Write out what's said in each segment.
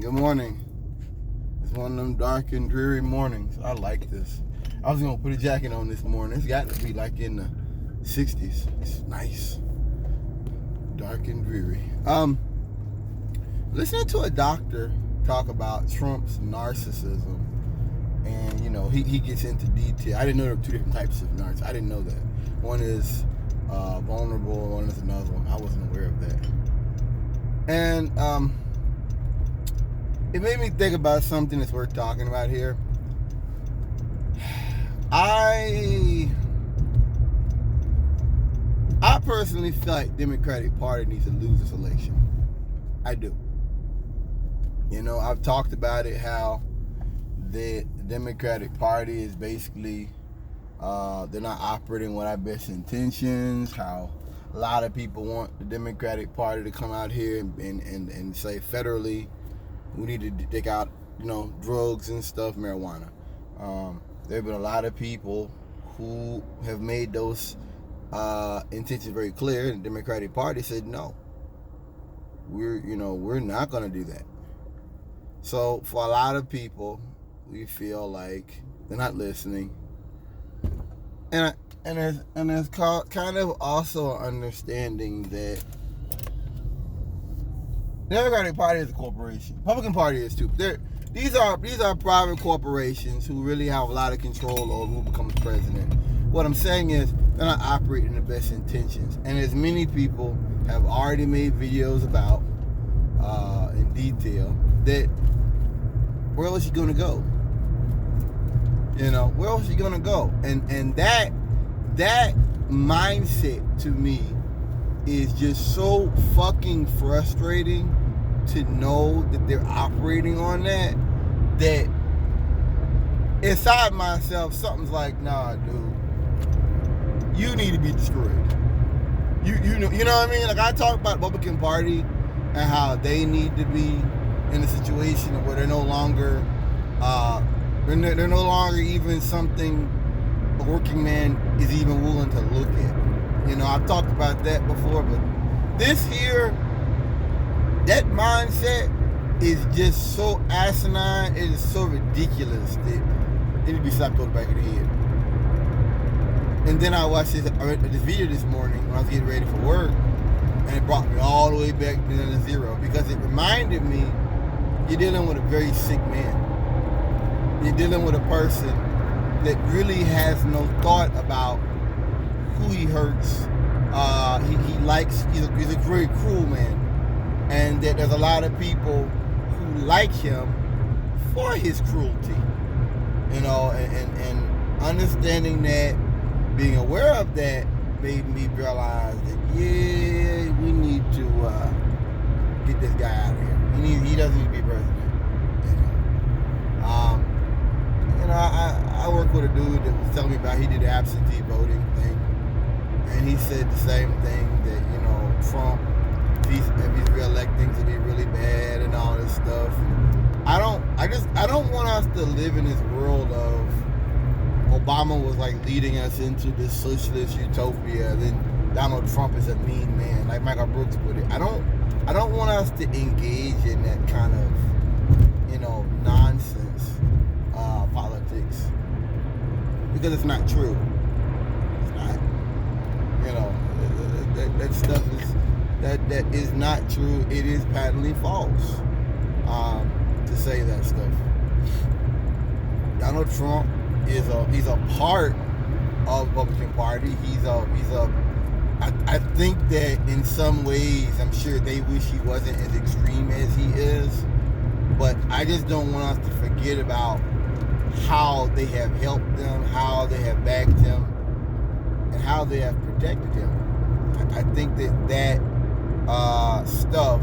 Good morning. It's one of them dark and dreary mornings. I like this. I was gonna put a jacket on this morning. It's got to be like in the 60s. It's nice. Dark and dreary. Listening to a doctor talk about Trump's narcissism, and he gets into detail. I didn't know there were two different types of narcissists. I didn't know that. One is vulnerable, one is another one. I wasn't aware of that. And it made me think about something that's worth talking about here. I personally feel like Democratic Party needs to lose this election. I do. I've talked about it, how the Democratic Party is basically, they're not operating with our best intentions, how a lot of people want the Democratic Party to come out here and say federally, we need to take out, drugs and stuff, marijuana. There have been a lot of people who have made those intentions very clear, and the Democratic Party said no. We're not going to do that. So for a lot of people, we feel like they're not listening, and there's kind of also an understanding that the Democratic Party is a corporation. Republican Party is too. These are private corporations who really have a lot of control over who becomes president. What I'm saying is they're not operating in the best intentions, and as many people have already made videos about in detail, that where else is she gonna go? Where else is she gonna go? And that mindset to me is just so fucking frustrating to know that they're operating on that inside myself something's like, nah, dude, you need to be destroyed. You know what I mean? Like, I talk about the Republican Party and how they need to be in a situation where they're no longer they're no longer even something a working man is even willing to look at. I've talked about that before, but this here, that mindset is just so asinine, it is so ridiculous that it need to be slapped on the back of the head. And then I read this video this morning when I was getting ready for work, and it brought me all the way back to zero, because it reminded me, you're dealing with a very sick man. You're dealing with a person that really has no thought about who he hurts. He's a very cruel man. And that there's a lot of people who like him for his cruelty. And understanding that, being aware of that, made me realize that, yeah, we need to get this guy out of here. He doesn't need to be president. I work with a dude that was telling me about, he did the absentee voting thing, and he said the same thing, that Trump, if he's reelected, things will be really bad and all this stuff. I don't want us to live in this world of Obama was like leading us into this socialist utopia, then Donald Trump is a mean man, like Michael Brooks put it. I don't want us to engage in that kind of nonsense politics, because it's not true. It's not. That stuff that is not true. It is patently false to say that stuff. Donald Trump he's a part of the Republican Party. I think that in some ways, I'm sure they wish he wasn't as extreme as he is, but I just don't want us to forget about how they have helped them, how they have backed him, and how they have protected him. I think that stuff,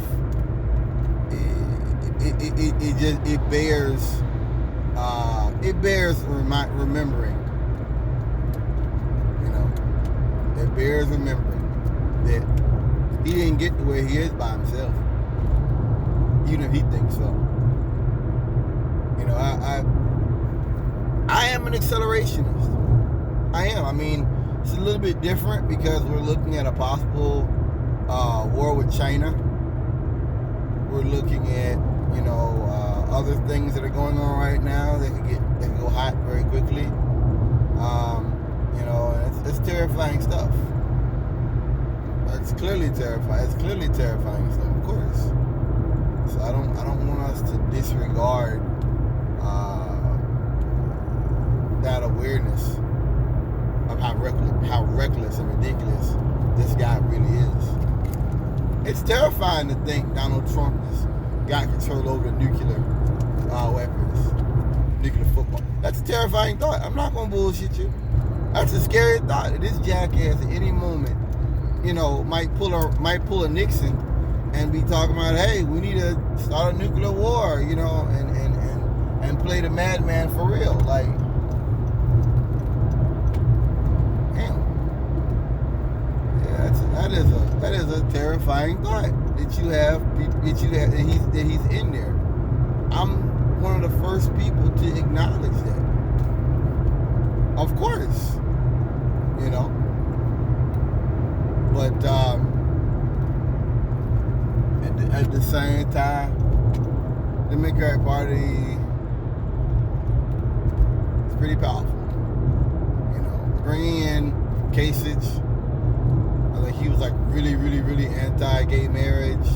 it bears remembering. It bears remembering that he didn't get to where he is by himself, even if he thinks so. I am an accelerationist. I am. I mean, it's a little bit different because we're looking at a possible war with China. We're looking at, other things that are going on right now that can go hot very quickly. And it's terrifying stuff. It's clearly terrifying. It's clearly terrifying stuff, of course. So I don't want us to disregard that awareness of how reckless and ridiculous this guy really is. It's terrifying to think Donald Trump has got control over the nuclear weapons, nuclear football. That's a terrifying thought. I'm not gonna bullshit you. That's a scary thought. That this jackass at any moment, might pull a Nixon and be talking about, hey, we need to start a nuclear war, and play the madman for real. Like, damn. Yeah, that is a terrifying thought that you have that he's in there. I'm one of the first people to acknowledge that. Of course. But at the same time, the Democratic Party is pretty powerful. Bringing in Kasich, I think he was like really, really, really anti-gay marriage.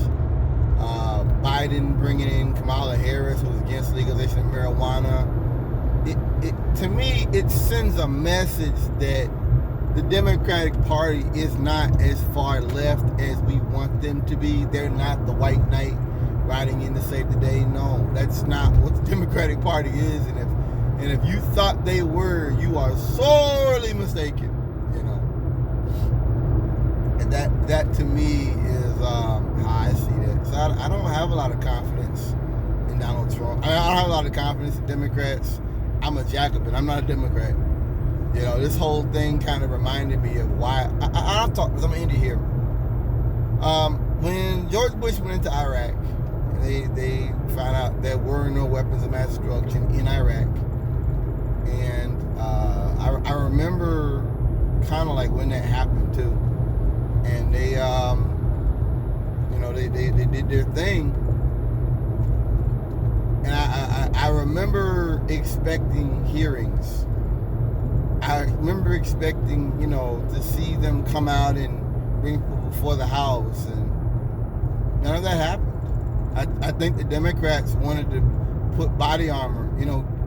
Biden bringing in Kamala Harris, who was against legalization of marijuana. To me, it sends a message that the Democratic Party is not as far left as we want them to be. They're not the white knight riding in to save the day. No, that's not what the Democratic Party is. And if you thought they were, you are sorely mistaken. And that to me is how I see that. So I don't have a lot of confidence in Donald Trump. I don't have a lot of confidence in Democrats. I'm a Jacobin. I'm not a Democrat. This whole thing kind of reminded me of why I'll talk, because I'm going to end it here. When George Bush went into Iraq, they found out there were no weapons of mass destruction in Iraq. And I remember kind of like when that happened too. And they did their thing. And I remember expecting hearings. I remember expecting, to see them come out and bring people before the House, and none of that happened. I think the Democrats wanted to put body armor,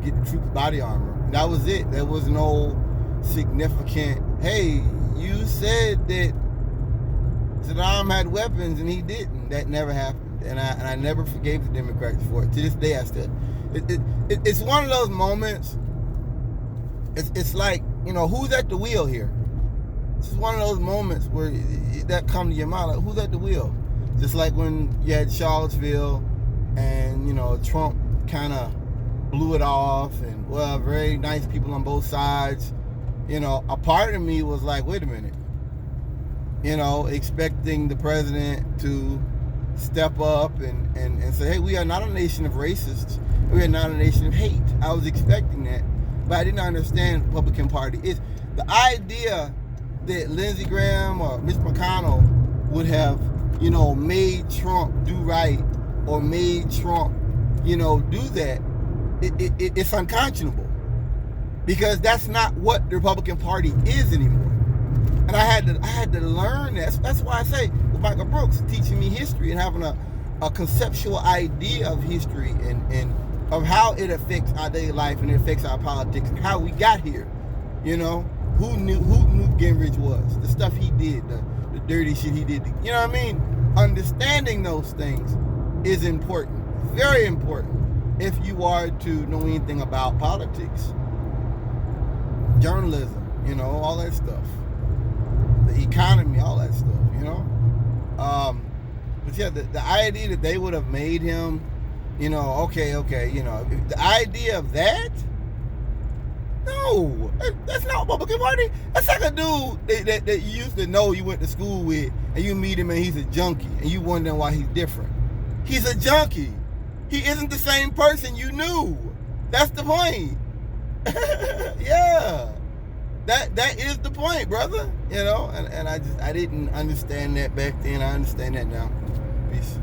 get the troops body armor. And that was it. There was no significant, hey, you said that Saddam had weapons and he didn't. That never happened. And I never forgave the Democrats for it. To this day, I still. It's one of those moments. It's like, who's at the wheel here? This is one of those moments where that come to your mind, like, who's at the wheel? Just like when you had Charlottesville and, Trump kind of blew it off, and, well, very nice people on both sides. A part of me was like, wait a minute. Expecting the president to step up and say, hey, we are not a nation of racists. We are not a nation of hate. I was expecting that. But I didn't understand the Republican Party is. The idea that Lindsey Graham or Mitch McConnell would have, made Trump do right or made Trump, do that, it's unconscionable. Because that's not what the Republican Party is anymore. And I had to learn that. That's why I say, with Michael Brooks teaching me history and having a conceptual idea of history and of how it affects our daily life and it affects our politics and how we got here. Who knew Gingrich was, the stuff he did, the dirty shit he did. You know what I mean? Understanding those things is important, very important, if you are to know anything about politics, journalism, all that stuff, the economy, all that stuff, But yeah, the idea that they would have made him, okay, the idea of that, no, that's not Republican Party. That's like a dude that you used to know, you went to school with, and you meet him and he's a junkie, and you wondering why he's different. He's a junkie. He isn't the same person you knew. That's the point. Yeah. That is the point, brother. And I didn't understand that back then. I understand that now. Peace.